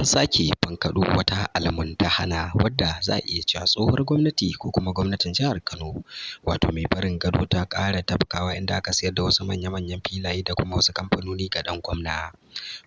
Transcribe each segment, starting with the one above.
sake bankaɗo wata almundahana wadda za a iya cewa tsohuwar gwamnati ko kuma gwamnatin jihar Kano wato mai barin gado ta ƙara tafkawa, inda aka sayar da wasu manya-manyan filaye da kuma wasu kamfanoni ga ɗan gwamna.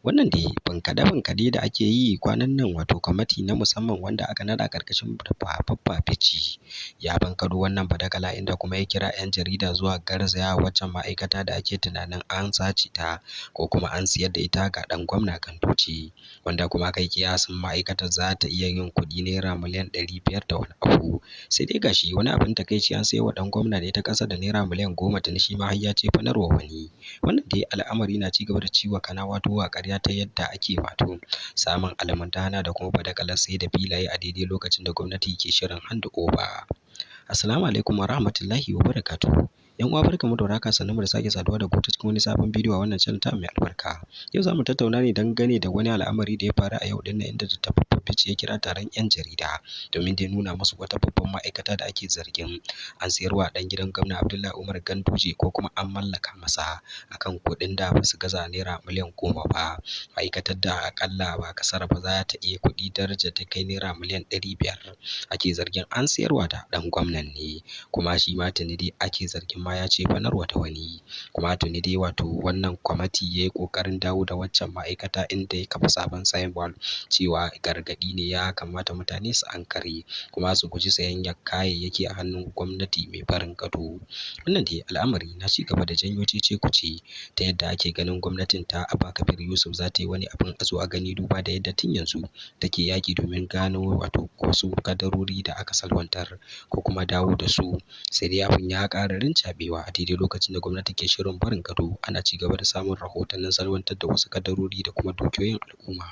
Wannan dai bankaɗe-bankaɗe da ake yi kwanan nan, wato kwamiti na musamman wanda aka naɗa ƙarƙashin Baffa Bichi ya bankaɗo wannan badakala, inda kuma ya kira 'yan jarida zuwa garzaya waccan ma'aikata da ake tunanin an sace ta ko kuma an siyar da ita ga ɗan gwamna Ganduje, wanda kuma kai kiyasin ma'aikatar za ta iya yin kuɗi naira miliyan 500 da wani abu. Sai dai gashi wani abin takaici, an sayo wa ɗan gwamna da ita ƙasa da naira miliyan 10 tuni shi ma har ya cefanarwa wani. Wannan dai al'amari na ci gaba da ciwa Kanawa tuwo a ƙwarya ta yadda ake wato samun almundahana da kuma badakalar sai da filaye a daidai lokacin da gwamnati ke shirin hand over. Assalamu alaikum wa rahmatullahi wa barakatuhu. Yan uwa, barkamu da warhaka, sannunmu da sake saduwa da ku ta cikin wani sabon bidiyo a wannan channel ta mai albarka. Yau za mu tattauna ne dangane da wani al'amari da ya faru a yau dinnan, inda Dr. Baffa Bichi ya kira taron 'yan jarida domin dai nuna musu wata babban ma'aikata da ake zargin an sayarwa ɗan gidan gwamna Abdullahi Umar Ganduje ko kuma an mallaka masa akan kuɗin da ba su gaza naira miliyan 10 ba. Ma'aikatar da aƙalla ba kasara ba za ta iya kuɗi darajar ta kai naira miliyan 500 ake zargin an sayarwa da ɗan gwamnan ne, kuma shi ma tuni dai ake zargin ma ya cefanarwa da wani. Kuma tuni dai wato wannan kwamiti ya yi ƙoƙarin dawo da waccan ma'aikata, inda ya kafa sabon signboard cewa gargaɗi ne ya kamata mutane su ankare kuma su guji sayan kayayyaki a hannun gwamnati mai barin gado. Wannan dai al'amari na ci gaba da janyo cece-kuce ta yadda ake ganin gwamnatin ta Abba Kabir Yusuf za ta yi wani abin a zo a gani, duba da yadda tun yanzu take yaƙi domin gano wato wasu kadarori da aka salwantar ko kuma dawo da su. Sai dai abin ya ƙara rincaɓewa a daidai lokacin da gwamnati ke shirin barin gado. Ana ci gaba da samun rahotannin salwantar da wasu kadarori da kuma dukiyoyin al'umma.